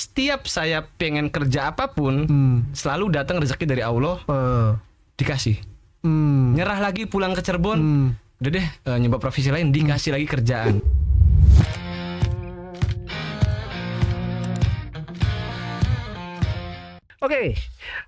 setiap saya pengen kerja apapun, selalu datang rezeki dari Allah, dikasih. Nyerah lagi pulang ke Cirebon, udah deh nyoba profesi lain, dikasih lagi kerjaan. Oke,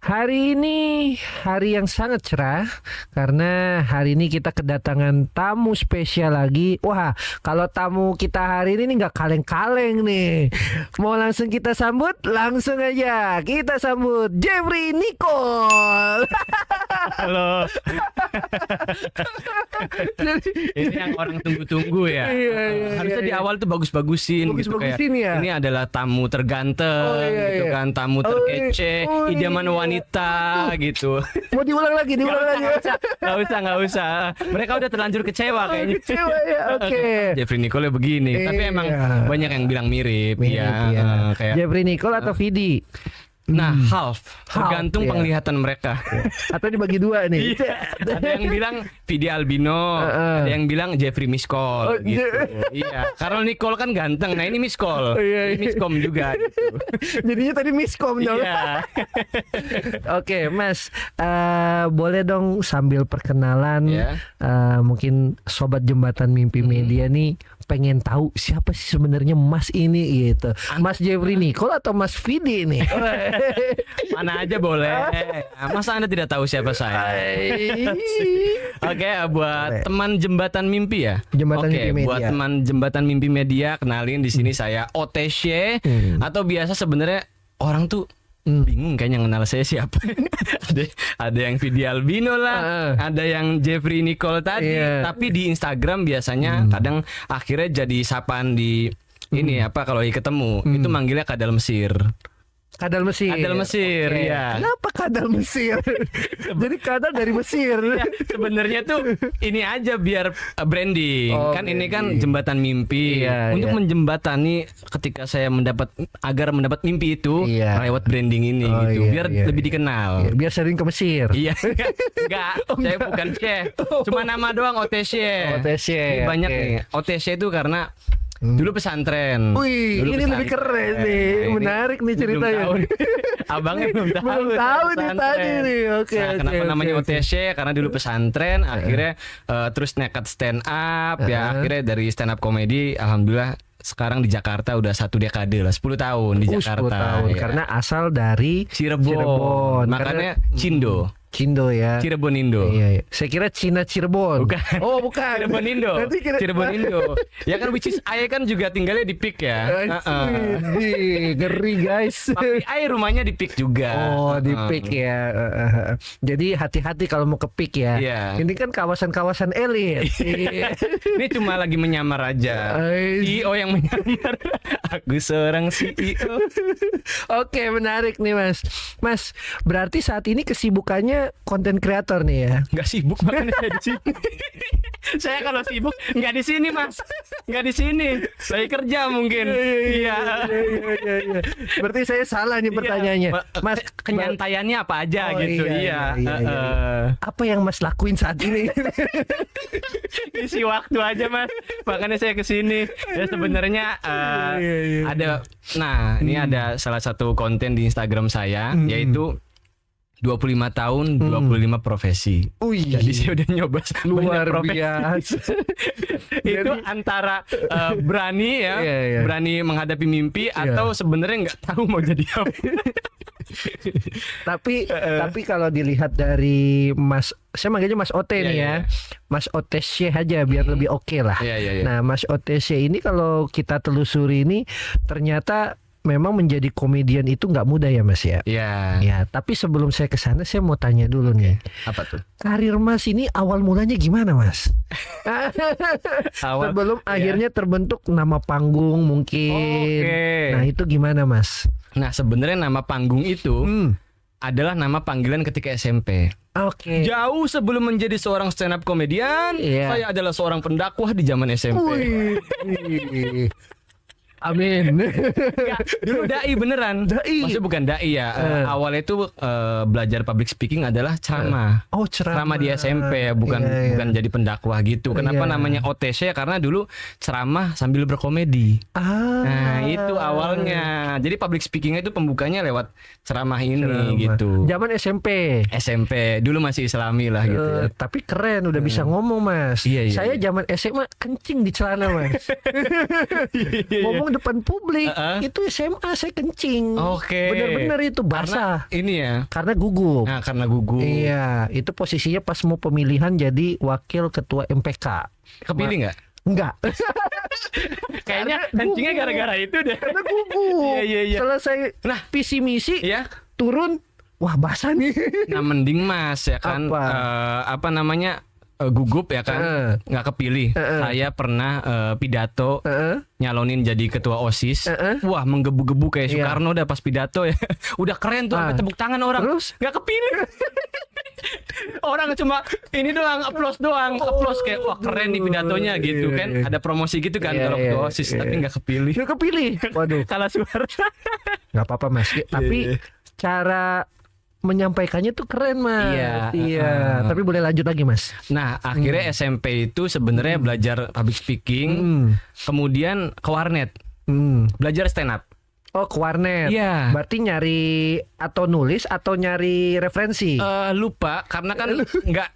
hari ini hari yang sangat cerah karena hari ini kita kedatangan tamu spesial lagi. Wah, kalau tamu kita hari ini nggak kaleng-kaleng nih. Mau langsung kita sambut? Langsung aja kita sambut Jeffrey Nicole. Halo. Ini yang orang tunggu-tunggu ya. Harusnya di awal tuh bagus-bagusin gitu kayak. Ya? Ini adalah tamu terganteng gitu kan, tamu terkece, idaman wanita gitu. Mau diulang lagi. Nggak usah. Mereka udah terlanjur kecewa kayaknya. Kecewa ya, oke. Jeffrey Nicole begini, tapi emang banyak yang bilang mirip ya. Kayak Jeffrey Nicole atau Vidi. Nah, tergantung penglihatan mereka. Atau dibagi dua nih. Ada yang bilang Vidi albino, ada yang bilang Jeffrey Miscol gitu. Iya, karena Nicole kan ganteng. Nah, ini Miscol. Ini Miscom juga gitu. Jadinya tadi miskom dong. Iya. Oke, Mas, boleh dong sambil perkenalan, mungkin sobat Jembatan Mimpi Media nih pengen tahu siapa sih sebenarnya Mas ini gitu. Mas Jeffrey Nicole atau Mas Vidi nih? Mana aja boleh. Masa Anda tidak tahu siapa saya? Oke, buat teman Jembatan Mimpi ya. Mimpi Media. Buat teman Jembatan Mimpi Media, kenalin di sini saya OTC atau biasa sebenarnya orang tuh bingung kayaknya kenal saya siapa. ada yang Vidi albino lah, ada yang Jeffrey Nicole tadi, tapi di Instagram biasanya kadang akhirnya jadi sapaan di ini kalau lagi ketemu itu manggilnya Kadal Mesir. Kadal Mesir. Ya. Kenapa Kadal Mesir? Jadi kadal dari Mesir. Ya, sebenarnya tuh ini aja biar branding. Kan ini kan Jembatan Mimpi. Untuk menjembatani ketika saya mendapat mimpi itu lewat branding ini gitu. Biar lebih dikenal. Biar sering ke Mesir. Iya. Enggak, saya bukan chef. Cuma nama doang OTC. Ini banyak nih. OTC itu karena dulu pesantren. Wih, ini lebih keren nih. Menarik nih ceritanya. Abangnya belum tahu. Belum tahu nih tadi nih. Oke. Kenapa namanya OTC? Karena dulu pesantren, akhirnya terus nekat stand up, akhirnya dari stand up komedi, alhamdulillah sekarang di Jakarta udah 1 dekade lah, 10 tahun di Jakarta. 10 tahun. Karena asal dari Cirebon. Makanya Cindo ya. Cirebon Indo. Iya. Saya kira Cina Cirebon. Bukan. Oh, bukan. Cirebon Indo. Cirebon Indo. Ya kan which is Aye kan juga tinggalnya di PIK ya. Ngeri guys. Tapi Aye rumahnya di PIK juga. Oh, di PIK ya. Jadi hati-hati kalau mau ke PIK ya. Ini kan kawasan-kawasan elit. Ini cuma lagi menyamar aja. CEO yang menyamar. Aku seorang CEO. Oke, menarik nih Mas. Mas, berarti saat ini kesibukannya konten kreator nih ya? Nggak sibuk makanya saya di sini. Saya kalau sibuk nggak di sini Mas, nggak di sini. Saya kerja mungkin. Iya. Berarti saya salah nih pertanyaannya. Mas, kenyantaiannya apa aja gitu? Iya. Apa yang Mas lakuin saat ini? Isi waktu aja Mas. Makanya saya kesini. Ya sebenarnya ini ada salah satu konten di Instagram saya yaitu 25 tahun, 25 profesi. Jadi saya udah nyoba luar biasa. Itu antara berani berani menghadapi mimpi atau sebenarnya nggak tahu mau jadi apa. Tapi kalau dilihat dari Mas, saya manggilnya Mas Ote nih ya. Mas OTC aja biar lebih oke lah. Nah, Mas OTC ini kalau kita telusuri ini ternyata memang menjadi komedian itu nggak mudah ya Mas ya. Ya, tapi sebelum saya ke sana saya mau tanya dulu nih. Apa tuh? Karir Mas ini awal mulanya gimana Mas? Sebelum akhirnya terbentuk nama panggung mungkin. Nah, itu gimana Mas? Nah, sebenarnya nama panggung itu adalah nama panggilan ketika SMP. Jauh sebelum menjadi seorang stand up komedian, saya adalah seorang pendakwah di zaman SMP. Amin. Enggak, dulu dai beneran. Dai. Maksudnya bukan dai ya. Awalnya itu belajar public speaking adalah ceramah. Oh, ceramah. Di SMP ya, bukan Iya. bukan jadi pendakwah gitu. Kenapa Iya. namanya OTC? Karena dulu ceramah sambil berkomedi. Nah, itu awalnya. Jadi public speaking itu pembukanya lewat ceramah ini Ceramah. gitu. Zaman SMP. SMP dulu masih Islami lah gitu ya. Tapi keren udah bisa ngomong Mas. Iya, iya, Saya iya. zaman SMA kencing di celana Mas. Ngomong depan publik itu SMA saya kencing. Oke. Bener-bener itu basah. Karena ini ya. Karena gugup. Nah, karena gugup. Iya, itu posisinya pas mau pemilihan jadi wakil ketua MPK. Kepilih nggak? Enggak. Kayaknya Karena kencingnya gugup. gara-gara itu deh. Karena gugup. Iya. Selesai Nah, visi misi ya. turun, wah basah nih. Nah, mending Mas ya kan apa namanya? Gugup ya kan, nggak kepilih. Saya pernah pidato nyalonin jadi ketua OSIS. Wah, menggebu-gebu kayak Iya. Soekarno udah pas pidato ya. Udah keren tuh, sampai tepuk tangan orang. Terus? Nggak kepilih. Orang cuma ini doang, applause doang, applause kayak wah keren nih pidatonya gitu Iya, kan. iya. Ada promosi gitu kan Iya, kalau iya, ketua OSIS, iya. tapi nggak kepilih. Nggak kepilih. Waduh, Kalah suara. nggak apa-apa Mas. Tapi cara menyampaikannya tuh keren Mas. Iya. Tapi boleh lanjut lagi Mas. Nah, akhirnya SMP itu sebenarnya belajar public speaking, kemudian ke warnet, belajar stand up. Oh, ke warnet. Iya. Berarti nyari atau nulis atau nyari referensi. Lupa karena kan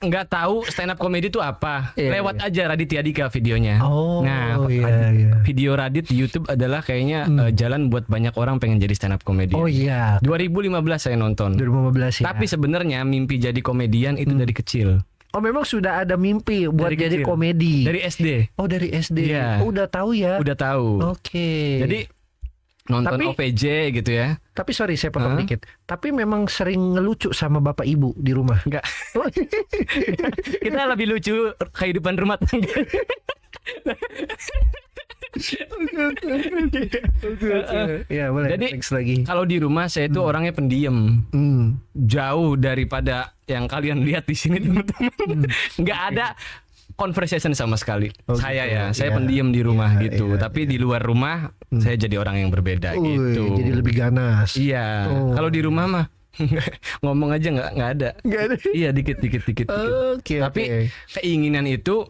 nggak tahu stand up comedy itu apa. Iya, Lewat aja Raditya Dika videonya. Oh, nah, iya. video Radit di YouTube adalah kayaknya jalan buat banyak orang pengen jadi stand up comedian. Oh iya. 2015 saya nonton. 2015 ya. Tapi sebenarnya mimpi jadi komedian itu dari kecil. Oh, memang sudah ada mimpi buat Dari jadi kecil. komedi. Dari SD. Oh, dari SD. Iya. Oh, udah tahu ya. Udah tahu. Oke. Jadi nonton Tapi- OPJ gitu ya. Tapi sorry saya potong dikit. Tapi memang sering ngelucu sama bapak ibu di rumah. Enggak. Kita lebih lucu kehidupan rumah tangga. Iya, boleh. Jadi, Next lagi. Kalau di rumah saya itu orangnya pendiam. Jauh daripada yang kalian lihat di sini teman-teman. Nggak ada conversation sama sekali. Saya gitu. ya, saya Iya. pendiam di rumah Iya, gitu. iya, Tapi di luar rumah saya jadi orang yang berbeda gitu. Jadi lebih ganas. Iya. Oh. Kalau di rumah mah ngomong aja nggak ada. Nggak ada. Iya dikit. Oke. Tapi keinginan itu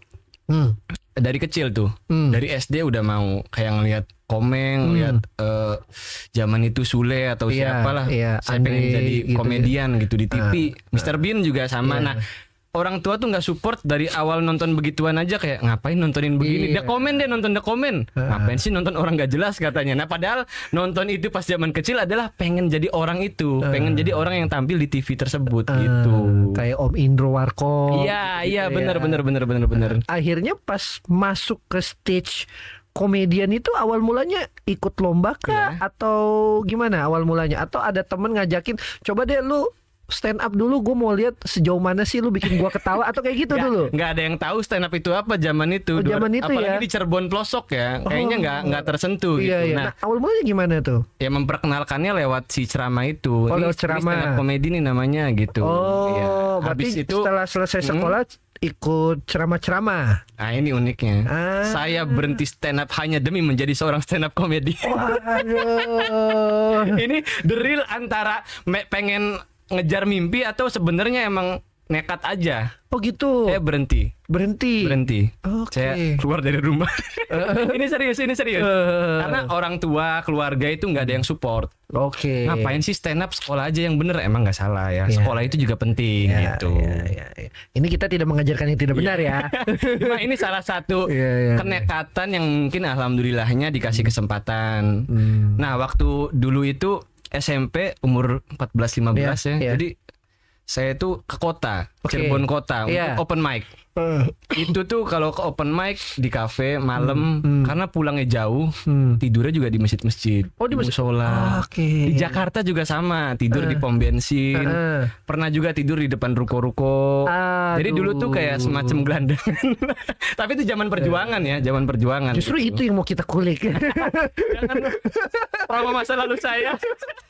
Hmm. dari kecil tuh. Dari SD udah mau kayak ngelihat Komeng, ngelihat zaman itu Sule atau Iya, siapalah. iya, Saya pengen Andre jadi gitu komedian gitu di TV. Mr. Bean juga sama. Iya. Nah, orang tua tuh nggak support dari awal nonton begituan aja kayak ngapain nontonin begini. Iya. The Comment deh nonton The Comment. Ngapain sih nonton orang nggak jelas katanya. Nah, padahal nonton itu pas zaman kecil adalah pengen jadi orang itu, pengen jadi orang yang tampil di TV tersebut gitu. Kayak Om Indro Warkop. Iya, gitu iya ya. bener. Akhirnya pas masuk ke stage komedian itu awal mulanya ikut lomba kah Iya. atau gimana awal mulanya? Atau ada temen ngajakin, coba deh lu stand up dulu, gue mau lihat sejauh mana sih lu bikin gua ketawa atau kayak gitu dulu. Nggak ada yang tahu stand up itu apa zaman itu. Oh, zaman itu apalagi ya? di Cirebon pelosok ya. Kayaknya nggak tersentuh Iya, gitu. iya. Nah, Nah, awal mulanya gimana tuh? ya memperkenalkannya lewat si ceramah itu. Oh, Ini lewat ceramah. stand up komedi nih namanya gitu. Oh, Iya. berarti Habis itu setelah selesai sekolah ikut ceramah-ceramah. nah ini uniknya. Ah. Saya berhenti stand up hanya demi menjadi seorang stand up komedi. Waduh. Ini the real antara pengen ngejar mimpi atau sebenarnya emang nekat aja. Oh gitu. Saya berhenti. Berhenti. Oke. Saya keluar dari rumah. Ini serius. Karena orang tua, keluarga itu nggak ada yang support. Oke. Ngapain sih stand up, sekolah aja yang bener. Emang nggak salah ya. Iya. Sekolah itu juga penting Ya, gitu. ya. Ini kita tidak mengajarkan yang tidak benar ya. Cuma ini salah satu Iya, iya. kenekatan yang mungkin alhamdulillahnya dikasih kesempatan. Nah, waktu dulu itu SMP umur 14-15 ya. Iya. Jadi saya itu ke kota, Oke. Cirebon kota Iya. untuk open mic. Itu tuh kalau ke open mic di kafe malam karena pulangnya jauh, tidurnya juga di masjid-masjid. Oh, di masjid. musola. Oke. Di Jakarta juga sama, tidur di pom bensin. Pernah juga tidur di depan ruko-ruko. Jadi dulu tuh kayak semacam gelandangan. Tapi itu zaman perjuangan ya, zaman perjuangan. Justru gitu. itu yang mau kita kulik. Jangan trauma masa lalu saya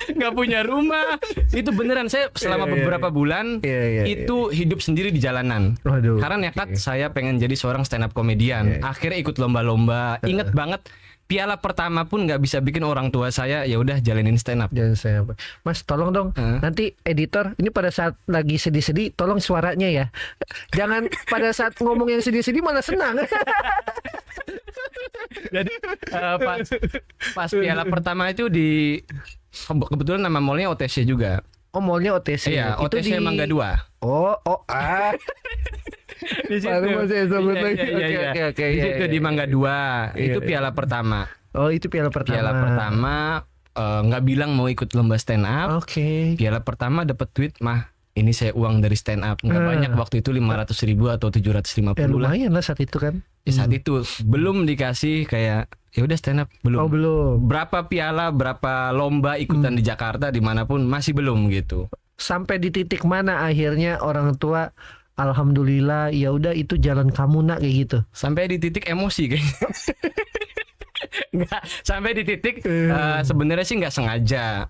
nggak punya rumah. Itu beneran saya selama beberapa bulan Iya, iya, itu hidup sendiri di jalanan. Waduh. Karena nekat saya pengen jadi seorang stand up komedian. Akhirnya ikut lomba-lomba. Ingat banget piala pertama pun nggak bisa bikin orang tua saya ya udah jalanin stand up. Jangan saya, Mas, tolong dong. Nanti editor ini pada saat lagi sedih-sedih, tolong suaranya ya. Jangan pada saat ngomong yang sedih-sedih malah senang. Jadi pas piala pertama itu kebetulan nama mallnya OTC juga. Oh, mallnya OTC. Iya, Itu OTC Mangga 2. Di situ. Baru saya sebut lagi. Oke. Di situ di Mangga 2. Itu piala pertama. Oh, itu piala pertama. Piala pertama nggak bilang mau ikut lomba stand up. Oke. Piala pertama dapat tweet, "Mah, ini saya uang dari stand up." Nggak banyak waktu itu 500.000 atau 750 lah. Lumayan lah saat itu kan. Saat itu belum dikasih kayak ya udah stand up belum. Oh, belum. Berapa piala, berapa lomba ikutan di Jakarta dimanapun masih belum gitu. Sampai di titik mana akhirnya orang tua alhamdulillah ya udah itu jalan kamu nak kayak gitu. Sampai di titik emosi kayaknya. Nggak, sampai di titik sebenarnya sih nggak sengaja.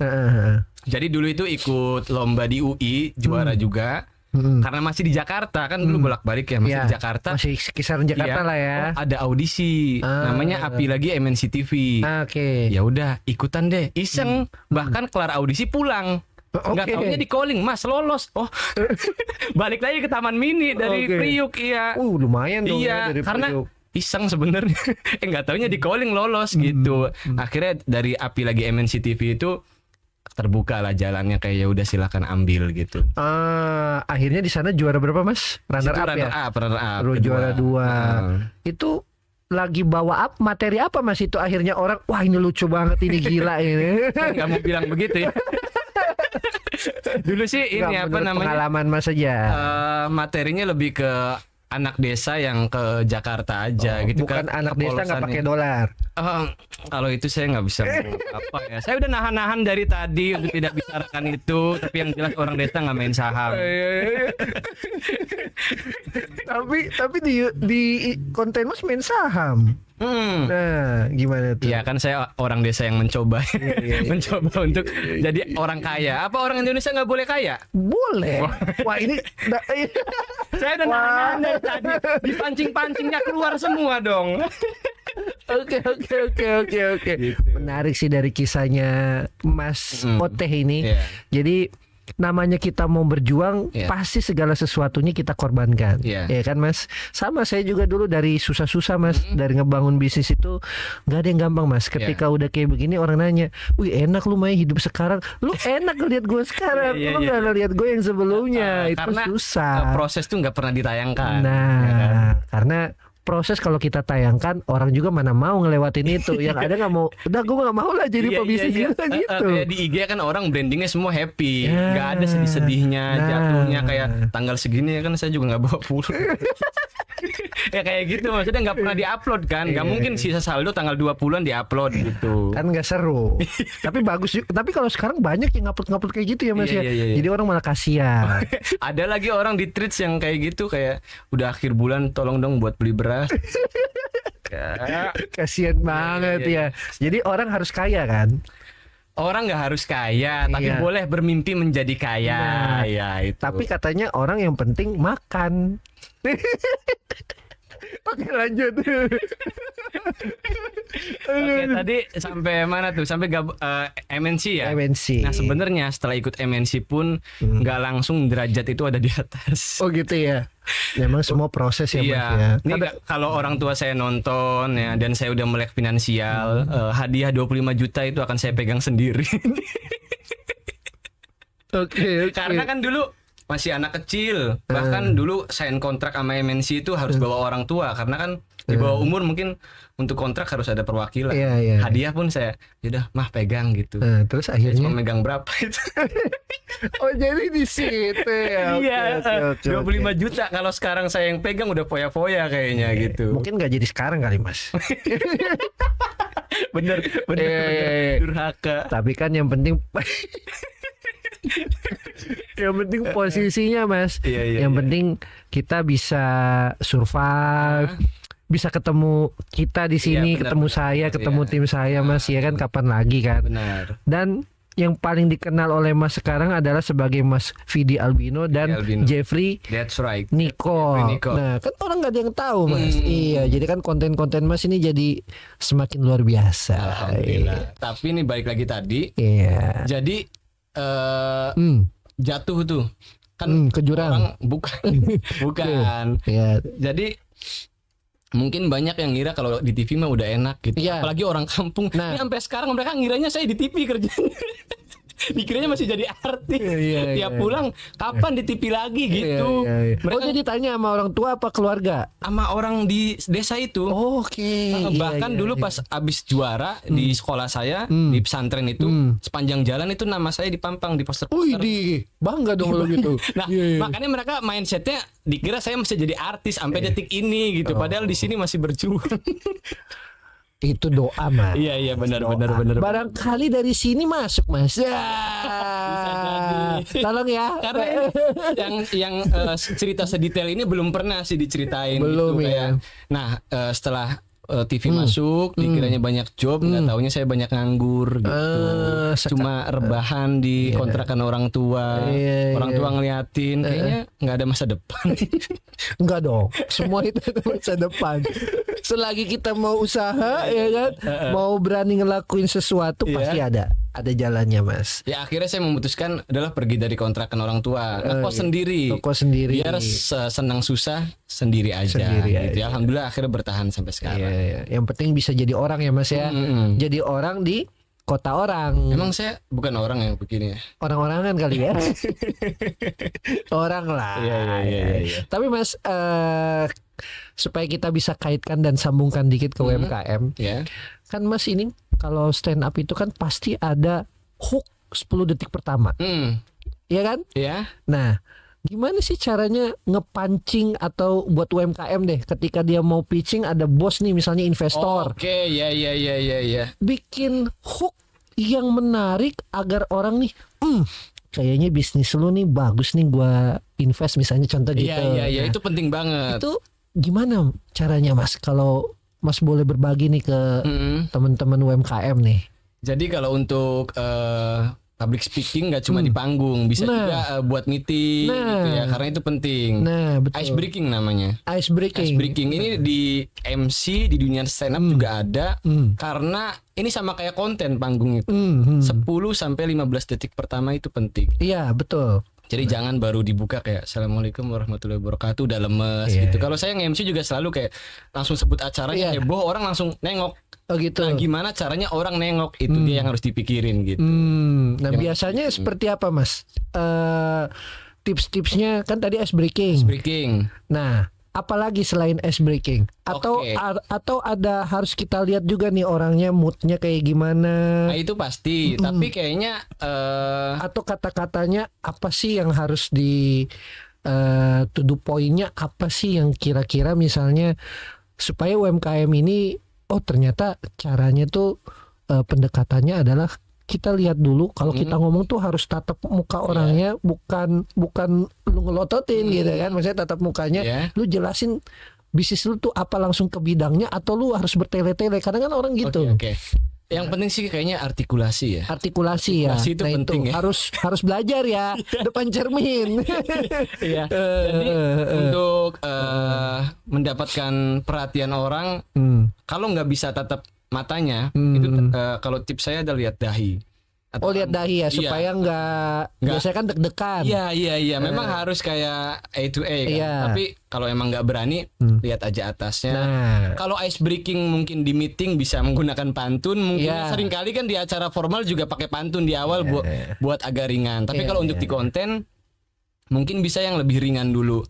Jadi dulu itu ikut lomba di UI juara juga. Karena masih di Jakarta kan dulu bolak-balik ya masih di Jakarta. Masih kisaran Jakarta lah ya. Oh, ada audisi namanya Api Lagi MNC TV. Oke. Ya udah ikutan deh, iseng. Bahkan kelar audisi pulang. Nggak taunya di calling, Mas lolos. Oh, balik lagi ke Taman Mini dari Priuk, iya. Lumayan dong Iya, ya dari karena Priuk. iseng sebenarnya. Nggak taunya di calling lolos gitu. Akhirnya dari Api Lagi MNC TV itu terbuka lah jalannya kayak ya udah silakan ambil gitu. Akhirnya di sana juara berapa, Mas? Runner up ya? Runner up. Juara 2. Itu lagi bawa up materi apa, Mas? Itu akhirnya orang wah ini lucu banget, ini gila ini. Nggak mau bilang begitu ya. Dulu sih ini apa namanya? Pengalaman Mas aja. Materinya lebih ke anak desa yang ke Jakarta aja gitu. Bukan anak desa nggak pakai dolar. Kalau itu saya nggak bisa apa ya. Saya udah nahan-nahan dari tadi untuk tidak bicarakan itu. Tapi yang jelas orang desa nggak main saham. tapi di konten Mas main saham. Nah, gimana tuh? Iya kan saya orang desa yang mencoba mencoba untuk jadi orang kaya. Apa orang Indonesia nggak boleh kaya? Boleh. Wah ini saya udah nahan dari tadi. Dipancing-pancingnya keluar semua dong. Oke. Menarik sih dari kisahnya Mas Oteh ini. Jadi namanya kita mau berjuang pasti segala sesuatunya kita korbankan. Ya kan Mas. Sama saya juga dulu dari susah-susah Mas. Dari ngebangun bisnis itu nggak ada yang gampang Mas. Ketika udah kayak begini orang nanya, wih enak lu main hidup sekarang. Lu enak ngeliat gue sekarang. Lu nggak ngeliat gue yang sebelumnya. Itu karena susah. Proses tuh nggak pernah ditayangkan. Nah ya kan? karena proses kalau kita tayangkan orang juga mana mau ngelewatin itu. Yang ada nggak mau, udah gue nggak mau lah jadi pebisnis gitu. Kayak di IG kan orang brandingnya semua happy, nggak ada sedih-sedihnya, jatuhnya kayak tanggal segini kan saya juga nggak bawa pulang. Ya kayak gitu maksudnya nggak pernah diupload kan, nggak mungkin sisa saldo tanggal 20-an diupload gitu. Kan nggak seru. Tapi bagus juga. Tapi kalau sekarang banyak yang ngupload kayak gitu ya Mas ya. Jadi orang malah kasihan. Ada lagi orang di tweets yang kayak gitu kayak udah akhir bulan tolong dong buat beli beras. Kasian banget ya. Jadi orang harus kaya kan? Orang nggak harus kaya, tapi boleh bermimpi menjadi kaya. Ya itu. Tapi katanya orang yang penting makan. Oke lanjut. Oke, tadi sampai mana tuh? Sampai MNC ya? MNC. Nah sebenarnya setelah ikut MNC pun nggak langsung derajat itu ada di atas. Oh gitu ya. Memang semua proses ya Mas ya. Ini kalau orang tua saya nonton ya dan saya udah melek finansial, hadiah 25 juta itu akan saya pegang sendiri. Oke. Karena kan dulu masih anak kecil, bahkan dulu sign kontrak sama MNC itu harus bawa orang tua karena kan di bawah umur mungkin untuk kontrak harus ada perwakilan. Hadiah pun saya, yaudah mah pegang gitu. Terus akhirnya cuma megang berapa itu? Oh jadi di situ ya. Iya. 25 juta kalau sekarang saya yang pegang udah foya-foya kayaknya gitu. Mungkin nggak jadi sekarang kali Mas. bener. Durhaka. Tapi kan yang penting yang penting posisinya Mas. Yang penting kita bisa survive. Bisa ketemu kita di sini, ketemu saya, ketemu tim saya Mas ya kan kapan lagi kan. Benar. Dan yang paling dikenal oleh Mas sekarang adalah sebagai Mas Vidi Albino dan Albino. Jeffrey That's right. Nico. Jeffrey Nico. Nah, kan orang nggak ada yang tahu, Mas. Iya, jadi kan konten-konten Mas ini jadi semakin luar biasa. Alhamdulillah. Tapi ini balik lagi tadi. Iya. Jadi jatuh tuh kan Ke jurang. orang bukan. Iya. Jadi mungkin banyak yang ngira kalau di TV mah udah enak gitu. Iya. Apalagi orang kampung. Nah. Ini sampai sekarang mereka ngiranya saya di TV kerjanya. Dikiranya masih jadi artis. Iya, Tiap iya. pulang kapan di TV lagi gitu. Iya, iya. Mereka Oh, jadi tanya sama orang tua apa keluarga? sama orang di desa itu. Oke. Iya, Bahkan iya, dulu iya. pas abis juara di sekolah saya di pesantren itu sepanjang jalan itu nama saya dipampang di poster. Wih, di bangga dong kalau gitu. Nah, Iya, iya. makanya mereka mindsetnya dikira saya masih jadi artis sampai detik ini gitu. Padahal di sini masih berjuang. Itu doa, Mas. Iya benar. Barangkali dari sini masuk, Mas. Ya. jadi. Tolong ya. Karena ini yang cerita sedetail ini belum pernah sih diceritain Belum, gitu ya. kayak. Nah, setelah TV masuk, dikiranya banyak job, nggak taunya saya banyak nganggur gitu. Cuma rebahan di kontrakan orang tua. Iya, Orang tua ngeliatin, kayaknya nggak ada masa depan. Enggak dong. Semua itu ada masa depan. Selagi kita mau usaha, ya kan, mau berani ngelakuin sesuatu, pasti ada jalannya, Mas. Ya akhirnya saya memutuskan adalah pergi dari kontrakan orang tua, ngekos sendiri. Ngekos sendiri. Biar senang susah sendiri aja. Sendiri gitu. aja. Alhamdulillah akhirnya bertahan sampai sekarang. Iya, iya. Yang penting bisa jadi orang ya, Mas ya. Jadi orang di kota orang. Emang saya bukan orang yang begini ya. Orang-orangan kali ya. Orang lah. Iya. Tapi Mas, supaya kita bisa kaitkan dan sambungkan dikit ke UMKM, Ya. kan Mas ini kalau stand up itu kan pasti ada hook 10 detik pertama, ya kan? Ya. Nah, gimana sih caranya ngepancing atau buat UMKM deh ketika dia mau pitching ada bos nih misalnya investor, Oke, ya. bikin hook yang menarik agar orang nih, kayaknya bisnis lu nih bagus nih gua invest misalnya contoh gitu. Iya, Nah, itu penting banget. itu gimana caranya Mas kalau Mas boleh berbagi nih ke teman-teman UMKM nih? Jadi kalau untuk public speaking nggak cuma di panggung, bisa juga buat meeting gitu ya, karena itu penting. Nah, betul. Ice breaking namanya. Ice breaking. Ice breaking ini di MC di dunia stand up juga ada, karena ini sama kayak konten panggung itu. 10 sampai 15 detik pertama itu penting. Iya, betul. Jadi jangan baru dibuka kayak Assalamualaikum warahmatullahi wabarakatuh udah lemes gitu. Kalau saya nge-MC juga selalu kayak langsung sebut acaranya heboh, orang langsung nengok. Oh gitu. Nah, gimana caranya orang nengok itu dia yang harus dipikirin gitu. Nah, biasanya seperti apa, Mas? Tips-tipsnya kan tadi ice breaking. Breaking. Nah, apalagi selain ice breaking? Atau Oke. atau ada harus kita lihat juga nih orangnya moodnya kayak gimana? Nah, itu pasti, tapi kayaknya Atau kata-katanya apa sih yang harus di to the point-nya apa sih yang kira-kira misalnya supaya UMKM ini ternyata caranya tuh pendekatannya adalah kita lihat dulu kalau kita ngomong tuh harus tatap muka orangnya, bukan lu ngelototin gitu kan, maksudnya tatap mukanya lu jelasin bisnis lu tuh apa langsung ke bidangnya atau lu harus bertele-tele, kadang kan orang gitu. Oke. Yang penting sih kayaknya artikulasi ya. Artikulasi ya. Artikulasi itu Nah, penting itu ya. harus belajar ya depan cermin. Iya. Jadi untuk mendapatkan perhatian orang, kalau nggak bisa tatap matanya, itu kalau tips saya adalah lihat dahi. Oh, lihat dahi ya supaya nggak biasanya kan deg-degan. Iya. Memang harus kayak A to A kan. Iya. Tapi kalau emang nggak berani, lihat aja atasnya. Nah. Kalau ice breaking mungkin di meeting bisa menggunakan pantun. Mungkin sering kali kan di acara formal juga pakai pantun di awal buat agak ringan. Tapi kalau untuk di konten mungkin bisa yang lebih ringan dulu.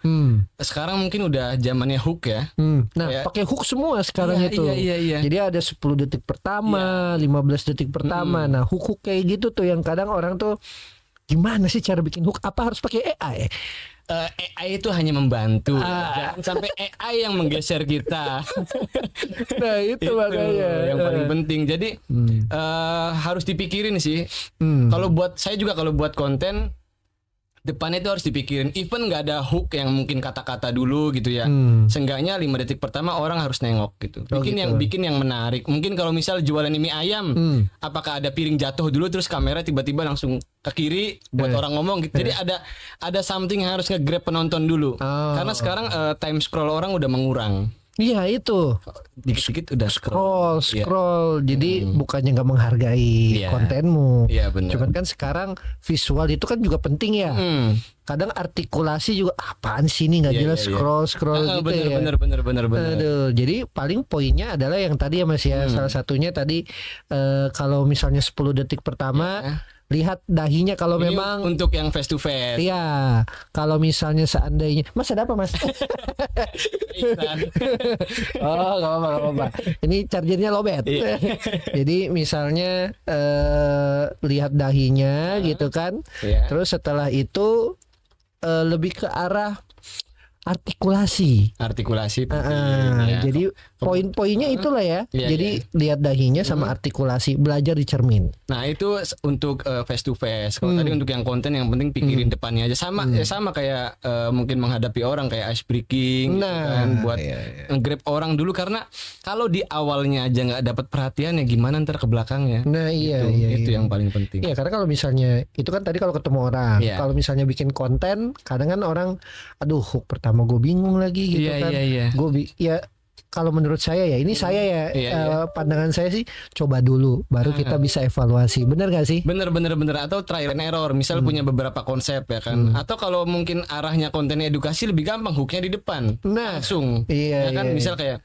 Sekarang mungkin udah zamannya hook ya. Nah, pakai hook semua sekarang itu. Iya. Jadi ada 10 detik pertama, 15 detik pertama. Nah, hook kayak gitu tuh yang kadang orang tuh gimana sih cara bikin hook? Apa harus pakai AI? AI itu hanya membantu. Jangan sampai AI yang menggeser kita. Nah, itu makanya yang paling penting. Jadi harus dipikirin sih. Kalau buat konten depannya itu harus dipikirin. Even nggak ada hook yang mungkin kata-kata dulu gitu ya. Seenggaknya 5 detik pertama orang harus nengok gitu. Bikin yang menarik. Mungkin kalau misal jualan mie ayam, apakah ada piring jatuh dulu terus kamera tiba-tiba langsung ke kiri buat orang ngomong gitu. Jadi ada something yang harus nge-grab penonton dulu. Karena sekarang time scroll orang udah mengurang. Iya itu Dikit-dikit udah scroll. Jadi bukannya nggak menghargai kontenmu. Iya benar. Cuman kan sekarang visual itu kan juga penting ya. Kadang artikulasi juga apaan sih ini nggak jelas scroll gitu ya. Bener. Aduh, jadi paling poinnya adalah yang tadi ya Mas ya. Salah satunya tadi kalau misalnya 10 detik pertama lihat dahinya kalau Ini memang untuk yang face to face. iya, kalau misalnya seandainya Mas ada apa Mas? Oh, gak apa-apa. Ini chargernya lowbat. Jadi misalnya lihat dahinya gitu kan. Terus setelah itu lebih ke arah artikulasi penting. Jadi poin-poinnya itulah ya. Jadi lihat dahinya sama artikulasi, belajar di cermin. Nah itu untuk face to face. Kalau tadi untuk yang konten yang penting pikirin depannya aja. Sama kayak mungkin menghadapi orang kayak ice breaking gitu kan, buat nge-grab orang dulu. Karena kalau di awalnya aja nggak dapat perhatian ya gimana ntar ke belakangnya. Nah itu yang paling penting. Iya, karena kalau misalnya itu kan tadi kalau ketemu orang, kalau misalnya bikin konten, kadang kan orang, aduh hook pertama gue bingung lagi gitu kan. Gue kalau menurut saya ya, ini saya ya pandangan saya sih, coba dulu baru kita bisa evaluasi. Bener gak sih? Bener. Atau trial and error. Misal punya beberapa konsep ya kan. Atau kalau mungkin arahnya kontennya edukasi, lebih gampang hooknya di depan. Langsung. Ya kan. Misal kayak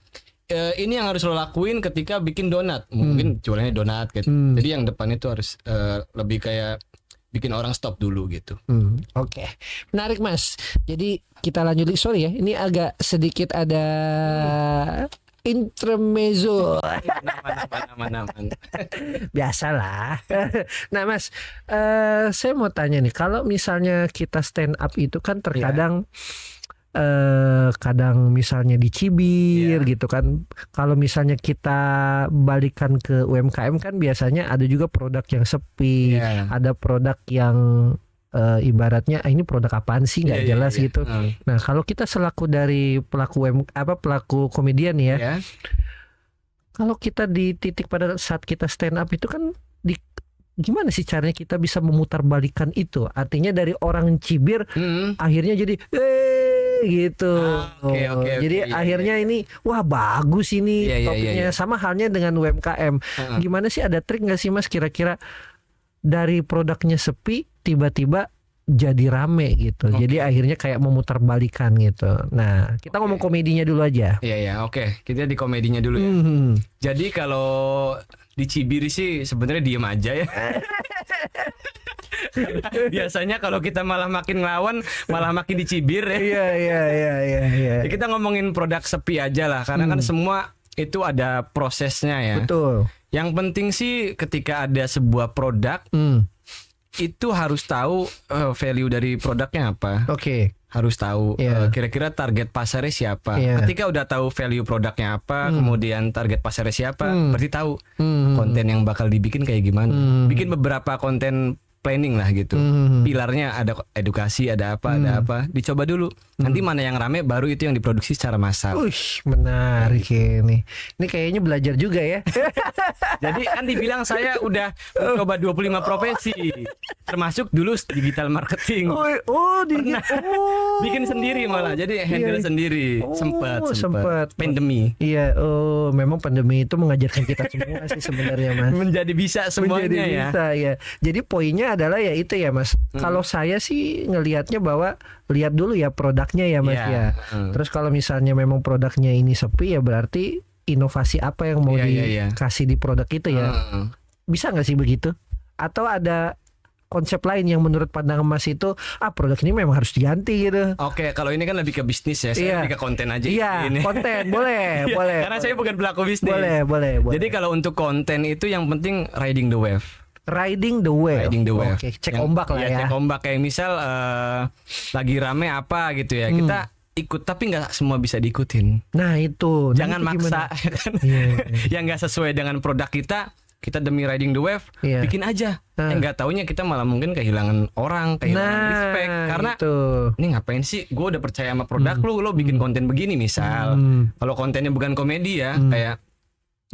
ini yang harus lo lakuin ketika bikin donat. Mungkin jualannya donat gitu. Jadi yang depan itu harus lebih kayak bikin orang stop dulu gitu. Oke. Menarik Mas. Jadi kita lanjut. Sorry ya, ini agak sedikit ada intermezzo. Mana. Biasalah. Nah Mas, saya mau tanya nih, kalau misalnya kita stand up itu kan terkadang kadang misalnya dicibir gitu kan. Kalau misalnya kita balikan ke UMKM kan biasanya ada juga produk yang sepi, ada produk yang ibaratnya ini produk apaan sih nggak jelas gitu. Nah kalau kita selaku dari pelaku komedian ya, kalau kita di titik pada saat kita stand up itu kan gimana sih caranya kita bisa memutarbalikan itu? Artinya dari orang cibir akhirnya jadi gitu. Jadi akhirnya ini wah bagus ini topiknya. Sama halnya dengan UMKM. Gimana sih, ada trik nggak sih Mas kira-kira dari produknya sepi tiba-tiba jadi rame gitu. Jadi akhirnya kayak memutarbalikan gitu. Nah, kita ngomong komedinya dulu aja. Oke. Kita di komedinya dulu ya. Jadi kalau dicibir sih sebenarnya diem aja ya. Biasanya kalau kita malah makin ngelawan, malah makin dicibir ya. Iya. Kita ngomongin produk sepi aja lah, karena kan semua itu ada prosesnya ya. Betul. Yang penting sih ketika ada sebuah produk, itu harus tahu value dari produknya apa. Harus tahu kira-kira target pasarnya siapa. Ketika udah tahu value produknya apa, kemudian target pasarnya siapa, berarti tahu konten yang bakal dibikin kayak gimana. Bikin beberapa konten planning lah gitu. Pilarnya ada edukasi, ada apa, dicoba dulu. Nanti mana yang rame baru itu yang diproduksi secara massal. Menarik ini. Ini kayaknya belajar juga ya. Jadi kan dibilang saya udah coba 25 profesi. Termasuk dulu digital marketing. Bikin sendiri malah. Jadi handle sendiri. Sempat. Pandemi. Iya, memang pandemi itu mengajarkan kita semua sih sebenarnya Mas. Menjadi bisa semuanya ya. Jadi poinnya adalah ya itu ya Mas. Kalau saya sih ngelihatnya bahwa lihat dulu ya produknya ya Mas ya. Terus kalau misalnya memang produknya ini sepi ya berarti inovasi apa yang mau dikasih di produk itu ya. Bisa nggak sih begitu? Atau ada konsep lain yang menurut pandangan Mas itu produk ini memang harus diganti gitu. Oke, kalau ini kan lebih ke bisnis ya. Saya lebih ke konten aja. Iya, konten boleh. Karena saya bukan pelaku bisnis. Boleh. Jadi kalau untuk konten itu yang penting riding the wave. Riding the wave. Oke, cek ombak lah ya. Cek ombak kayak misal lagi rame apa gitu ya. Kita ikut tapi nggak semua bisa diikutin. Nah itu. Jangan maksa kan. Yang nggak sesuai dengan produk kita kita demi riding the wave bikin aja. Nggak taunya kita malah mungkin kehilangan orang, kehilangan respect karena gitu. Ini ngapain sih? Gue udah percaya sama produk lo bikin konten begini misal. Kalau kontennya bukan komedi ya, kayak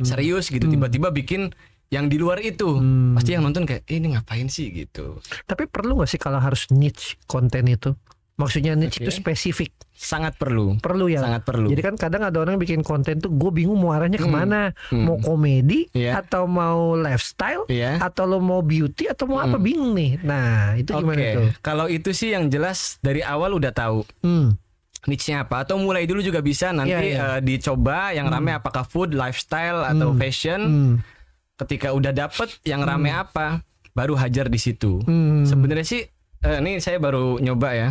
serius gitu, tiba-tiba bikin yang di luar itu, pasti yang nonton kayak ini ngapain sih gitu. Tapi perlu nggak sih kalau harus niche konten itu? Maksudnya niche itu spesifik. Sangat perlu. Perlu ya. Sangat perlu. Jadi kan kadang ada orang yang bikin konten tuh gue bingung mau arahnya kemana. Mau komedi atau mau lifestyle atau lo mau beauty atau mau apa, bingung nih. Nah itu gimana tuh? Kalau itu sih yang jelas dari awal udah tahu niche-nya apa. Atau mulai dulu juga bisa nanti dicoba yang rame apakah food, lifestyle atau fashion. Ketika udah dapet yang rame apa, baru hajar di situ. Sebenarnya sih ini saya baru nyoba ya.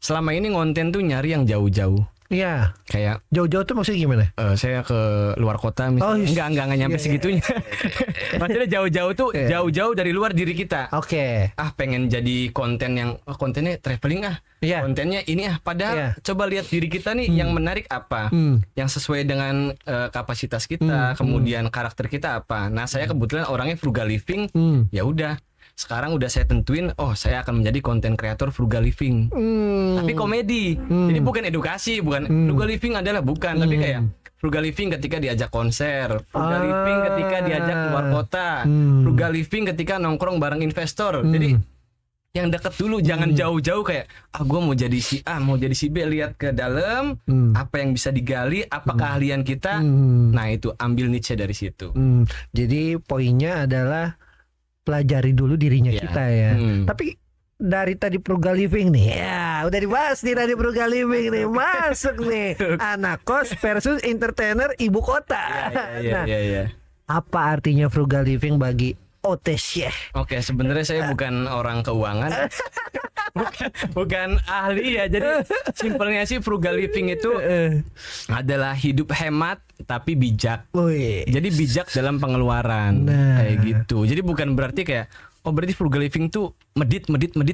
Selama ini konten tuh nyari yang jauh-jauh. Iya. Kayak jauh-jauh tuh maksudnya gimana? Saya ke luar kota misalnya. Enggak nyampe segitunya. Maksudnya jauh-jauh tuh jauh-jauh dari luar diri kita. Oke. Pengen jadi konten yang kontennya traveling kontennya ini padahal coba lihat diri kita nih yang menarik apa, yang sesuai dengan kapasitas kita, kemudian karakter kita apa. Nah saya kebetulan orangnya frugal living, ya udah. Sekarang udah saya tentuin, saya akan menjadi konten kreator frugal living, tapi komedi. Jadi bukan edukasi, bukan frugal living adalah bukan, tapi kayak frugal living ketika diajak konser, frugal living ketika diajak keluar kota, frugal living ketika nongkrong bareng investor. Jadi yang deket dulu, jangan jauh-jauh kayak gue mau jadi si A, mau jadi si B. Lihat ke dalam, apa yang bisa digali, apa keahlian kita. Nah itu ambil niche dari situ. Jadi poinnya adalah pelajari dulu dirinya kita ya. Tapi dari tadi frugal living nih, udah dibahas nih tadi frugal living nih, masuk nih anak kos versus entertainer ibu kota. Apa artinya frugal living bagi Otesye? Oke, sebenarnya saya bukan orang keuangan, bukan ahli ya. Jadi simpelnya sih frugal living itu adalah hidup hemat tapi bijak. Jadi bijak dalam pengeluaran, kayak gitu. Jadi bukan berarti kayak berarti frugal living tuh medit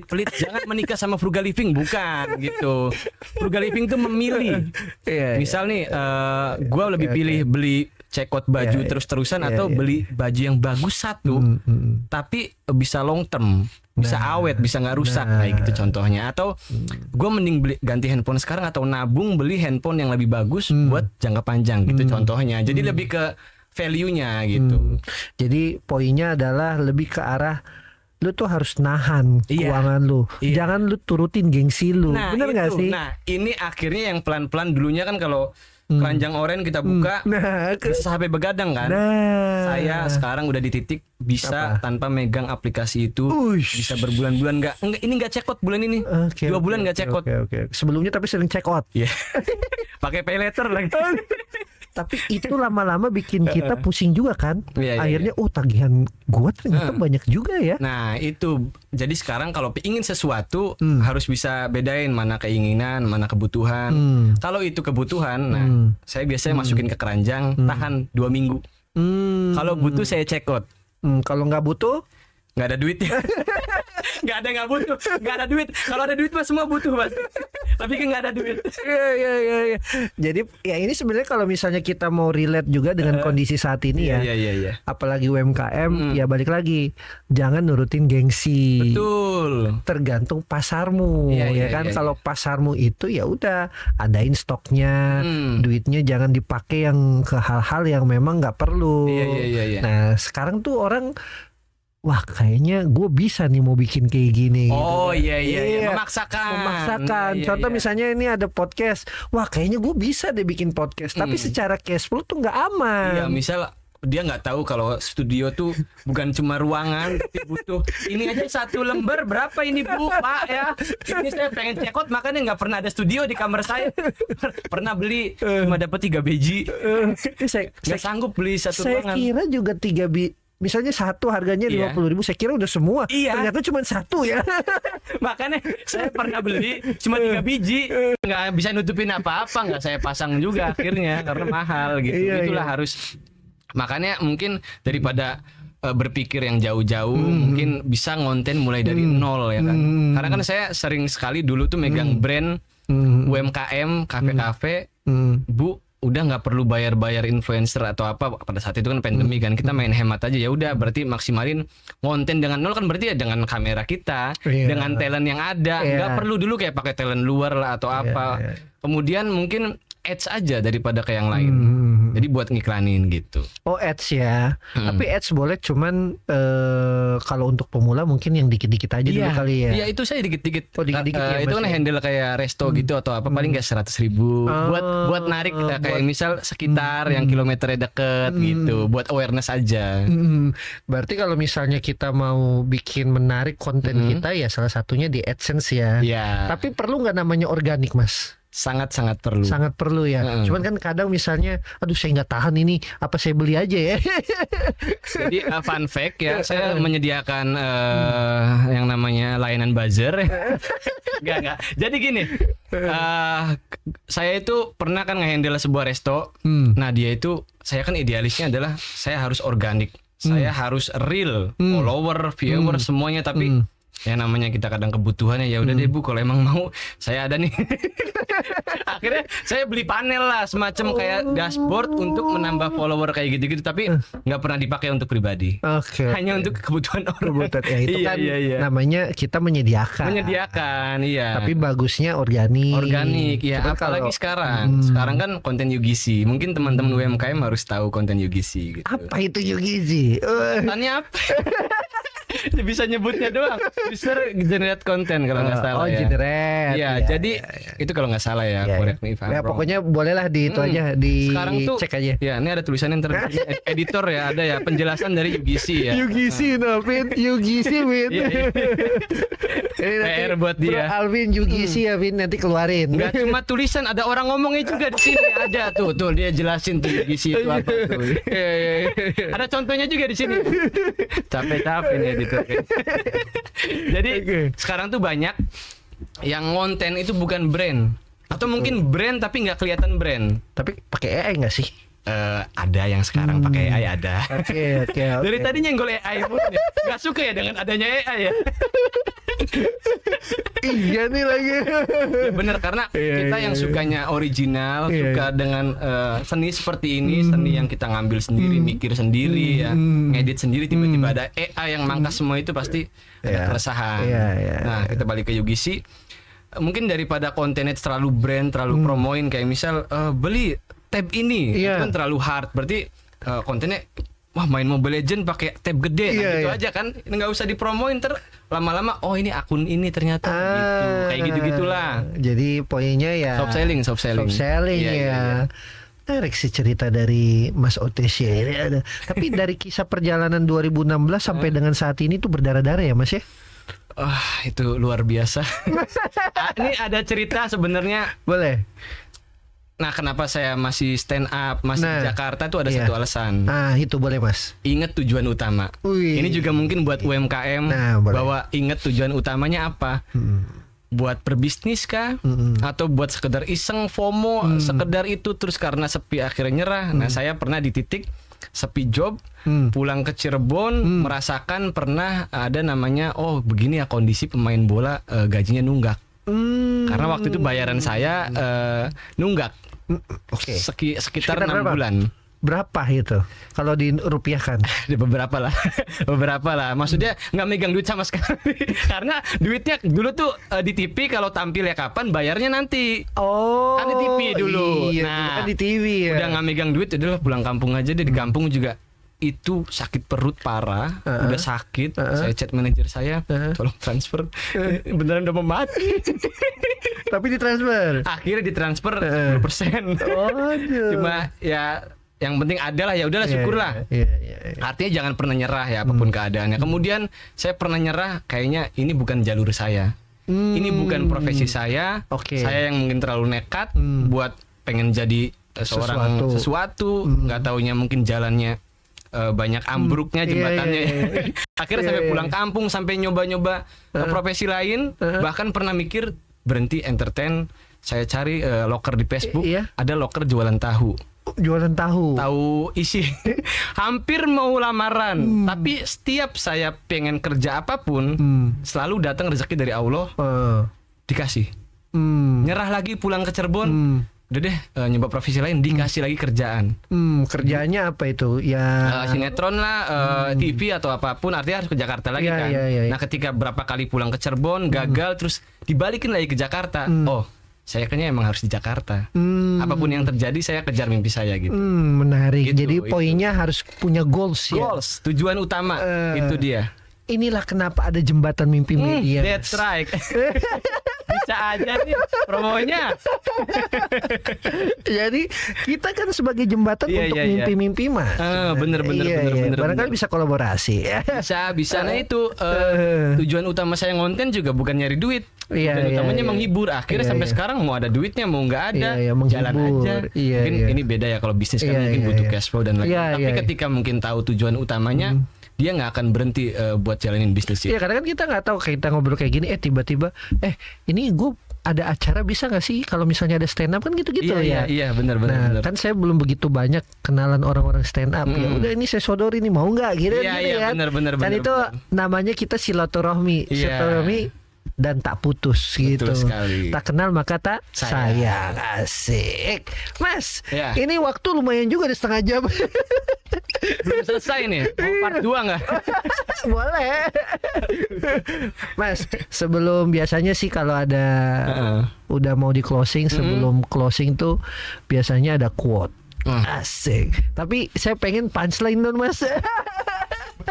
pelit. Jangan menikah sama frugal living, bukan gitu. Frugal living tuh memilih. Misal nih, gue lebih pilih beli cekot baju terus-terusan atau beli baju yang bagus satu, tapi bisa long term, bisa awet, bisa nggak rusak, kayak gitu contohnya. Atau gue mending ganti handphone sekarang atau nabung beli handphone yang lebih bagus buat jangka panjang, gitu contohnya. Jadi lebih ke value-nya gitu. Jadi poinnya adalah lebih ke arah lu tuh harus nahan keuangan lu. Jangan lu turutin gengsi lu. Bener nggak sih? Nah ini akhirnya yang pelan-pelan, dulunya kan kalau keranjang oren kita buka bisa sampai begadang kan. Saya sekarang udah di titik bisa tanpa megang aplikasi itu bisa berbulan-bulan ini nggak check out bulan ini. 2 bulan nggak check out. Sebelumnya tapi sering check out. Pakai pay later lagi. Tapi itu lama-lama bikin kita pusing juga kan. Akhirnya tagihan gua ternyata banyak juga ya. Nah itu, jadi sekarang kalau ingin sesuatu harus bisa bedain mana keinginan, mana kebutuhan. Kalau itu kebutuhan, saya biasanya masukin ke keranjang, tahan 2 minggu. Kalau butuh saya check out. Kalau nggak butuh, nggak ada duitnya. nggak butuh, nggak ada duit. Kalau ada duit semua butuh mas. Tapi kan nggak ada duit. Iya. Jadi ya ini sebenarnya kalau misalnya kita mau relate juga dengan kondisi saat ini ya. Apalagi UMKM, ya balik lagi, jangan nurutin gengsi. Betul. Tergantung pasarmu, ya kan. Kalau pasarmu itu ya udah adain stoknya, duitnya jangan dipakai yang ke hal-hal yang memang nggak perlu. Nah sekarang tuh orang, wah kayaknya gue bisa nih mau bikin kayak gini. Memaksakan. Contoh misalnya ini ada podcast, wah kayaknya gue bisa deh bikin podcast, tapi secara cash flow tuh nggak aman. Misal dia nggak tahu kalau studio tuh bukan cuma ruangan, tapi butuh ini aja 1 lembar berapa ini bu, pak ya. Ini saya pengen check out, makanya nggak pernah ada studio di kamar saya. Pernah beli cuma dapat 3 biji. Nggak sanggup beli 1 ruangan. Saya kira juga 3 biji. Misalnya satu harganya 50.000, saya kira udah semua. Ternyata cuma 1 ya. Makanya saya pernah beli cuma 3 biji, nggak bisa nutupin apa-apa, nggak saya pasang juga akhirnya karena mahal gitu. Itulah harus. Makanya mungkin daripada berpikir yang jauh-jauh, mungkin bisa ngonten mulai dari nol ya kan. Karena kan saya sering sekali dulu tuh megang brand UMKM, kafe-kafe. Bu, udah nggak perlu bayar influencer atau apa, pada saat itu kan pandemi kan, kita main hemat aja. Ya udah, berarti maksimalin konten dengan nol kan, berarti ya dengan kamera kita, dengan talent yang ada, nggak perlu dulu kayak pakai talent luar lah atau apa. Kemudian mungkin ads aja daripada kayak yang lain. Jadi buat ngiklanin gitu. Oh, ads ya. Tapi ads boleh, cuman kalau untuk pemula mungkin yang dikit-dikit aja dulu kali ya. Iya, itu saya dikit-dikit. Oh, dikit-dikit ya, itu kan Mas, ya? handle kayak resto gitu atau apa, paling kayak 100.000 buat narik kayak misal sekitar yang kilometernya deket gitu, buat awareness aja. Berarti kalau misalnya kita mau bikin menarik konten kita ya salah satunya di AdSense ya. Iya. Tapi perlu nggak namanya organik, Mas? Sangat perlu. Sangat perlu ya. Cuman kan kadang misalnya, aduh saya nggak tahan ini, apa saya beli aja ya. Jadi fun fact ya, saya menyediakan yang namanya layanan buzzer. Enggak. Jadi gini, saya itu pernah kan nge-handle sebuah resto. Nah dia itu, saya kan idealisnya adalah saya harus organik, saya harus real, follower, viewer semuanya. Tapi ya namanya kita kadang kebutuhannya, ya udah deh Bu, kalau emang mau saya ada nih. Akhirnya saya beli panel lah, semacam kayak dashboard untuk menambah follower kayak gitu-gitu, tapi nggak pernah dipakai untuk pribadi. Hanya untuk kebutuhan orang. Ya, itu kan namanya kita menyediakan. Iya. Tapi bagusnya organik ya. Cuman Apalagi sekarang kan konten UGC. Mungkin teman-teman UMKM harus tahu konten UGC gitu. Apa itu UGC? Tanya apa? Bisa nyebutnya doang. User generate konten kalau nggak salah ya. Generate. Iya, jadi itu kalau nggak salah ya. Correct me if I'm wrong. Pokoknya bolehlah di itu aja, di sekarang tuh, cek aja. Ya, ini ada tulisannya ntar editor ya, ada ya penjelasan dari UGC ya. UGC Vin. UGC Vin. PR buat dia. Bro Alvin UGC ya Vin, nanti keluarin. Enggak cuma tulisan, ada orang ngomongnya juga di sini. Ada tuh dia jelasin tuh UGC itu apa tuh. Ada contohnya juga di sini. Capek-capek nih editor. Jadi sekarang tuh banyak yang konten itu bukan brand, atau mungkin brand tapi nggak kelihatan brand. Tapi pakai AI nggak sih? Ada yang sekarang pakai AI, ada. Oke. Dari tadi nyenggol AI pun ya. Nggak suka ya dengan adanya AI ya. Iya nih lagi. Ya bener, karena kita yang sukanya original, suka dengan seni seperti ini, seni yang kita ngambil sendiri, mikir sendiri ya, ngedit sendiri, tiba-tiba ada AI yang mangkas semua, itu pasti ada keresahan. Nah, kita balik ke UGC. Mungkin daripada kontennya terlalu brand, terlalu promoin, kayak misal beli tab ini, itu kan terlalu hard. Berarti kontennya wah main Mobile Legend pakai tab gede, gitu aja kan, nggak usah dipromoin, lama-lama oh ini akun ini ternyata gitu, kayak gitu-gitulah. Jadi poinnya ya soft selling ya. Menarik sih cerita dari Mas Otesya ini ada. Tapi dari kisah perjalanan 2016 sampai dengan saat ini tuh berdarah-darah ya Mas ya? Itu luar biasa. Ini ada cerita sebenarnya. Boleh. Nah, kenapa saya masih stand up, masih di Jakarta tuh ada satu alasan. Itu boleh Mas. Ingat tujuan utama. Ini juga mungkin buat UMKM, bahwa ingat tujuan utamanya apa. Buat berbisnis kah? Atau buat sekedar iseng, FOMO, sekedar itu, terus karena sepi akhirnya nyerah. Nah, saya pernah di titik sepi job, pulang ke Cirebon, merasakan pernah ada namanya, oh begini ya kondisi pemain bola, gajinya nunggak. Karena waktu itu bayaran saya nunggak. Sekitar 6 bulan. Berapa itu kalau dirupiahkan? Beberapa lah. Maksudnya nggak megang duit sama sekali. Karena duitnya dulu tuh di TV, kalau tampil ya kapan, bayarnya nanti. Kan di TV dulu. Kan di TV ya. Udah nggak megang duit, udahlah pulang kampung aja deh. Di kampung juga itu sakit perut parah, udah sakit. Saya chat manajer saya, tolong transfer. Beneran udah mau mati. Tapi ditransfer. Akhirnya ditransfer 10%. Cuma ya yang penting adalah, ya udahlah, syukurlah. Artinya jangan pernah nyerah ya, apapun keadaannya. Kemudian saya pernah nyerah, kayaknya ini bukan jalur saya. Ini bukan profesi saya. Saya yang mungkin terlalu nekat buat pengen jadi seorang sesuatu, nggak taunya mungkin jalannya banyak ambruknya jembatannya. Akhirnya sampai pulang kampung, sampai nyoba-nyoba profesi lain, bahkan pernah mikir berhenti entertain. Saya cari loker di Facebook, ada loker jualan tahu. Jualan tahu isi. Hampir mau lamaran, tapi setiap saya pengen kerja apapun, selalu datang rezeki dari Allah, dikasih. Nyerah lagi, pulang ke Cirebon, udah deh nyoba profesi lain, dikasih lagi kerjaan. Kerjaannya apa itu? Ya Sinetron lah, TV atau apapun, artinya harus ke Jakarta lagi kan. Iya. Nah ketika berapa kali pulang ke Cirebon gagal, terus dibalikin lagi ke Jakarta. Oh, saya kayaknya emang harus di Jakarta. Apapun yang terjadi saya kejar mimpi saya gitu. Menarik. Gitu, Jadi itu. poinnya harus punya goals ya. Goals, tujuan utama itu dia. Inilah kenapa ada jembatan mimpi media. That's right. Bisa aja nih promonya. Jadi kita kan sebagai jembatan Iya, untuk iya, iya. mimpi-mimpi Mas. Bener. Barangkali bisa kolaborasi. Bisa. Nah itu tujuan utama saya ngonten juga bukan nyari duit. Iya, Tujuan iya, utamanya iya. menghibur. Akhirnya Iya, sampai iya. sekarang mau ada duitnya mau nggak ada, Iya, menghibur. jalan aja. Iya, Mungkin iya. ini beda ya kalau bisnis kan Iya, mungkin iya, butuh iya. cash flow dan lain-lain. Iya, Tapi iya. ketika mungkin tahu tujuan utamanya, dia nggak akan berhenti buat jalanin bisnis Iya, itu. karena kan kita nggak tahu kayak kita ngobrol kayak gini, tiba-tiba, ini gue ada acara bisa nggak sih kalau misalnya ada stand up kan gitu-gitu ya. Iya, benar. Nah, kan saya belum begitu banyak kenalan orang-orang stand up. Ya udah ini saya sodori nih, mau nggak gitu Iya, gitu iya, kan. benar. Kan itu namanya kita silaturahmi. Iya. Silaturahmi dan tak putus gitu. sekali. Tak kenal maka tak Sayang. sayang. Asik. Mas, Iya. ini waktu lumayan juga di setengah jam. Belum selesai nih. Mau part 2 nggak? Boleh. Mas, sebelum biasanya sih kalau ada udah mau di closing, sebelum closing tuh biasanya ada quote. Asik. Tapi saya pengen punchline dong, Mas.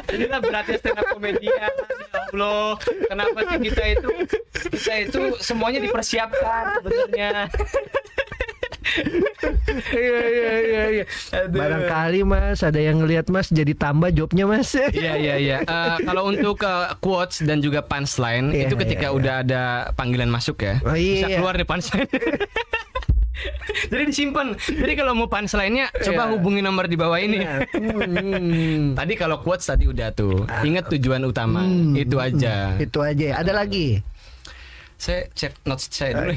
Inilah beratnya stand up komedian. Ya Allah, kenapa sih kita itu semuanya dipersiapkan sebenarnya. Iya. Barangkali Mas ada yang ngelihat Mas jadi tambah jobnya Mas. Iya. Kalau untuk quotes dan juga punchline Iya, itu ketika iya. udah ada panggilan masuk ya, Oh, iya. bisa keluar nih punchline. Jadi disimpan. Jadi kalau mau punchline-nya coba Iya. hubungi nomor di bawah ini. Tadi kalau quotes tadi udah tuh. Ingat tujuan utama. Itu aja. Itu aja ya. Ada lagi. Saya cek notes saya dulu.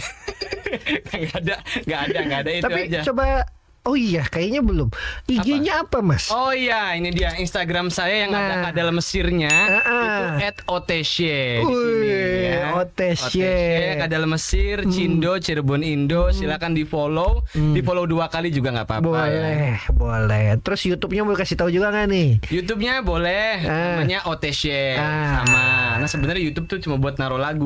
Nggak ada itu Tapi aja. coba. Oh iya, kayaknya belum. IG-nya apa, Mas? Oh iya, ini dia Instagram saya yang Nah. ada kadal Mesirnya itu @otesye di sini ya. Otesye. Kadal Mesir, Cindo, Cirebon Indo, silakan di-follow. Di-follow 2 kali juga nggak apa-apa ya. Boleh. Terus YouTube-nya mau kasih tahu juga nggak nih? YouTube-nya boleh, namanya Otesye sama. Nah sebenarnya YouTube tuh cuma buat naruh lagu.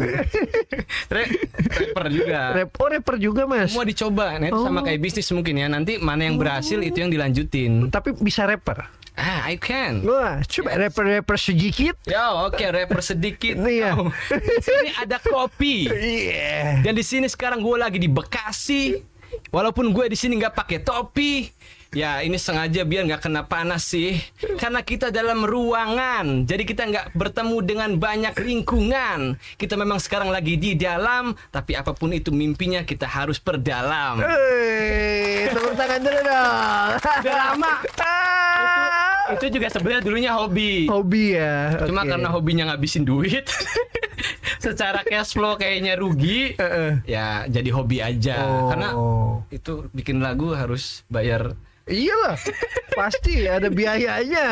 Rapper juga. Rapper juga, Mas. Semua dicoba. Nah itu sama kayak bisnis mungkin ya. Nanti mana yang berhasil itu yang dilanjutin. Tapi bisa rapper. I can. Wah, coba rapper sedikit. Yo, oke, rapper sedikit. Iya. Oh, di sini ada kopi. Iya. Dan di sini sekarang gue lagi di Bekasi. Walaupun gue di sini nggak pakai topi. Ya ini sengaja biar nggak kena panas sih. Karena kita dalam ruangan. Jadi kita nggak bertemu dengan banyak lingkungan. Kita memang sekarang lagi di dalam. Tapi apapun itu mimpinya kita harus perdalam. Tepuk tangan dulu dong. Udah lama. Itu juga sebenarnya dulunya hobi. Hobi ya. Cuma Oke. karena hobinya ngabisin duit. Secara cash flow kayaknya rugi. Ya jadi hobi aja. Karena itu bikin lagu harus bayar. Iyalah, pasti ada biayanya.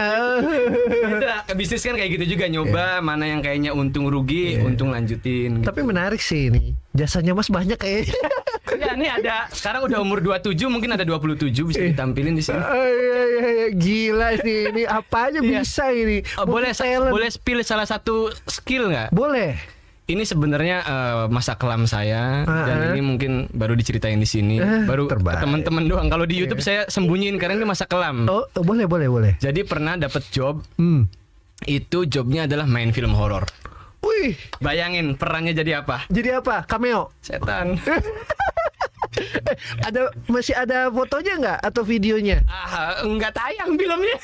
Itu bisnis kan kayak gitu juga, nyoba mana yang kayaknya untung rugi, untung lanjutin. Tapi menarik sih ini. Jasanya Mas banyak kayaknya. Ya ini ada sekarang udah umur 27, mungkin ada 27 bisa ditampilin di sini. Iya. Gila sih ini apa aja bisa ini. Boleh Multi-talent. boleh pilih salah satu skill nggak? Boleh. Ini sebenarnya masa kelam saya dan ini mungkin baru diceritain di sini, baru ke terbaik. teman-teman doang. Kalau di YouTube saya sembunyiin karena ini masa kelam. Oh, boleh. Jadi pernah dapat job, Hmm. itu jobnya adalah main film horor. Wih, Bayangin perannya jadi apa? jadi apa? Cameo. Setan. Masih ada fotonya nggak atau videonya? Enggak tayang filmnya.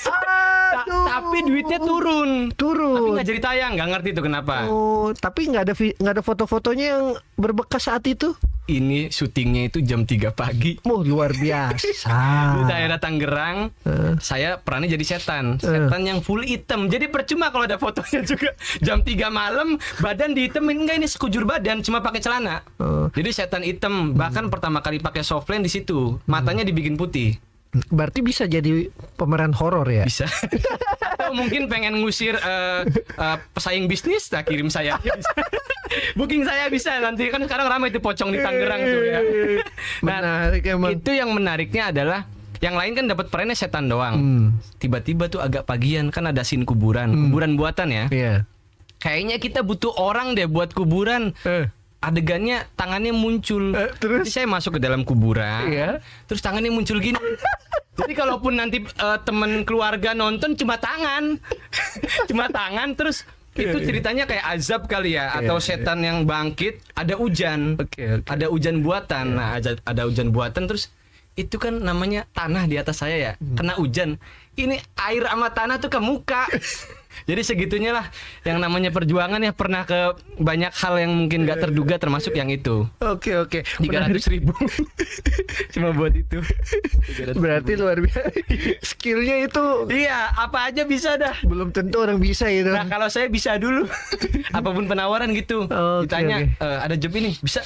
Aduh. Tapi duitnya turun. Tapi Turun. nggak jadi tayang, nggak ngerti itu kenapa. Oh, tapi nggak ada foto-fotonya yang berbekas saat itu? Ini syutingnya itu jam 3 pagi. Luar biasa. Di daerah Tangerang, saya perannya jadi setan yang full hitam. Jadi percuma kalau ada fotonya juga. Jam 3 malam, badan dihitemin. Enggak, ini sekujur badan, cuma pakai celana. Jadi setan hitam. Bahkan pertama kali pakai softline di situ, matanya dibikin putih. Berarti bisa jadi pemeran horor ya? Bisa. Atau mungkin pengen ngusir pesaing bisnis, nah kirim saya. Booking saya bisa nanti, kan sekarang ramai itu pocong di Tangerang tuh ya. Nah, Menarik emang. itu yang menariknya adalah yang lain kan dapat perannya setan doang. Tiba-tiba tuh agak pagian kan ada scene kuburan buatan ya. Iya. Kayaknya kita butuh orang deh buat kuburan. Adegannya tangannya muncul. Terus? Jadi saya masuk ke dalam kuburan. Iya. Terus tangannya muncul gini. Jadi kalaupun nanti teman keluarga nonton cuma tangan. Cuma tangan terus itu ceritanya kayak azab kali ya, atau setan yang bangkit, ada hujan. Oke. Ada hujan buatan. Nah, ada hujan buatan terus itu kan namanya tanah di atas saya ya. Kena hujan. Ini air sama tanah tuh ke muka. Jadi segitunya lah yang namanya perjuangan ya, pernah ke banyak hal yang mungkin gak terduga termasuk yang itu. Oke. 300.000 cuma buat itu. 300.000. Berarti luar biasa. Skillnya itu Iya, apa aja bisa dah. belum tentu orang bisa itu. Nah kalau saya bisa dulu. Apapun penawaran gitu. Oke, Ditanya oke. ada job ini bisa?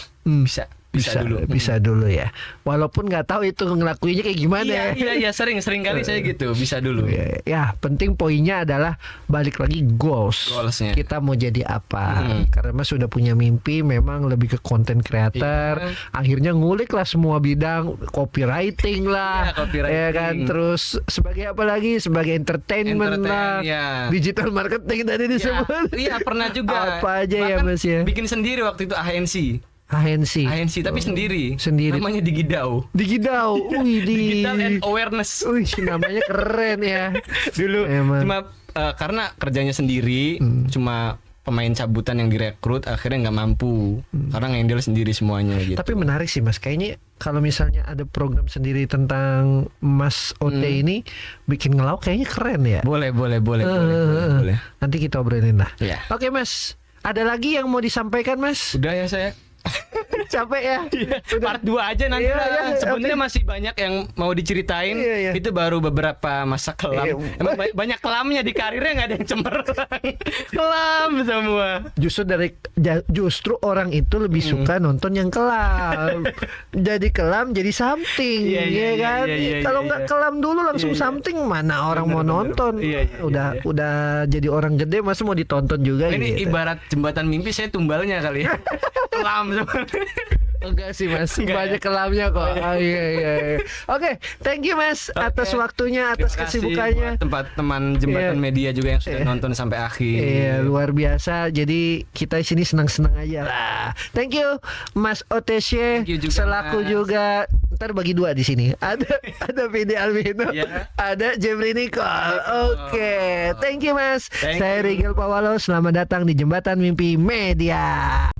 Bisa dulu. Bisa dulu ya. Walaupun nggak tahu itu ngelakuinnya kayak gimana. Iya sering kali saya gitu, bisa dulu. Ya, penting poinnya adalah balik lagi goalsnya. Kita mau jadi apa? Karena Mas sudah punya mimpi, memang lebih ke content creator. Iya. Akhirnya ngulik lah semua bidang, copywriting lah, Iya, copywriting. ya kan. Terus sebagai apa lagi? Sebagai entertainment lah, ya. digital marketing tadi disebut. Iya pernah juga. Apa aja ya Bahkan Mas ya? Bikin sendiri waktu itu ANC. tapi sendiri. Sendiri. Namanya Digidau. Digidau. Wih, Digital and Awareness. Wih, namanya keren ya. Dulu Emang. cuma karena kerjanya sendiri, cuma pemain cabutan yang direkrut, akhirnya nggak mampu karena ngendel sendiri semuanya gitu. Tapi menarik sih Mas. Kayaknya kalau misalnya ada program sendiri tentang Mas OT ini bikin ngelauk, kayaknya keren ya. Boleh. Nanti kita obrolin lah. Iya. Oke Mas. Ada lagi yang mau disampaikan Mas? Udah ya saya. Capek ya? Part 2 aja nanti Iya, lah. iya, Sebenarnya oke. masih banyak yang mau diceritain. Iya. Itu baru beberapa masa kelam. Iya. Emang banyak kelamnya di karirnya, nggak ada yang cemerlang. Kelam semua. Justru orang itu lebih suka nonton yang kelam. Jadi kelam jadi something, Iya, ya kan? iya, Kalau iya, nggak iya. kelam dulu langsung Iya, iya. something, mana orang mau Bener. nonton? Iya, Udah jadi orang gede, masa mau ditonton juga Ini gitu? ibarat jembatan mimpi, saya tumbalnya kali ya. Kelam semua. Enggak sih Mas, Enggak banyak ya? kelamnya kok. Oh, iya. Oke, thank you Mas atas Oke. waktunya, atas Terima kasih kesibukannya. buat tempat teman jembatan Iya. media juga yang sudah Iya. nonton sampai akhir. Iya, luar biasa. Jadi kita di sini senang-senang aja lah. Thank you Mas Otesye, Thank you juga, selaku Mas. juga. Ntar bagi dua di sini. Ada Vidi Albino, Iya. ada Jeffrey Nicole. Oke, thank you Mas. Thank Saya you. Rigel Pawalo. Selamat datang di Jembatan Mimpi Media.